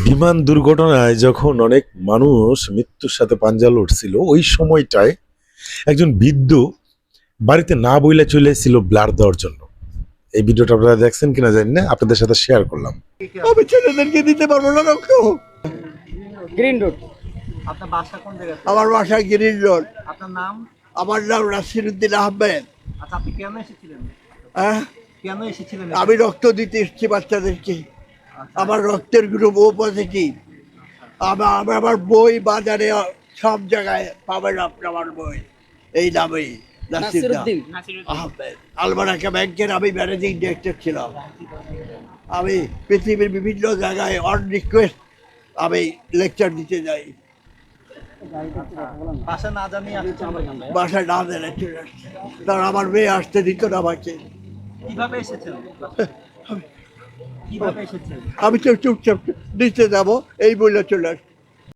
বিমান দুর্ঘটনায় যখন অনেক মানুষ মৃত্যুর সাথে পাঞ্জা লড়ছিল ওই সময়টায় একজন বৃদ্ধ বাড়িতে না বইলে চলে এসেছিল ব্লাড দেওয়ার জন্য। এই ভিডিওটা আপনারা দেখছেন কিনা জানি না, আপনাদের সাথে শেয়ার করলাম। আমি ছেলেদেরকে দিতে পারবো না রক্ত। Green road. আপনার বাসা কোন জায়গায়? আমার বাসা গ্রিন রোড। আপনার নাম? আমার নাম নাসিরউদ্দিন আহমেদ। আচ্ছা, আপনি কেন এসেছিলেন? হ্যাঁ, কেন এসেছিলেন? আমি রক্ত দিতে এসেছি বাচ্চাদেরকে। আমার রক্তের গ্রুপ ও পজিটিভ। আমার বই বাজারে সব জায়গায় পাবেন আপনি আমার বই এই নামেই, নাসিরউদ্দিন আহমেদ। আলবারাকা ব্যাংকের আমি ম্যানেজিং ডিরেক্টর ছিলাম। আমি পৃথিবীর বিভিন্ন জায়গায় অন রিকোয়েস্ট আমি লেকচার দিতে যাই। বাসা না জানিয়ে আসছেন? বাসায় না দেয় চলে আসছে, কারণ আমার মেয়ে আসতে দিত না আমাকে। কিভাবে এসেছেন? কিভাবে এসেছেন? আমি তো চুপচাপ নিতে যাবো এই বলে চলে আসছি।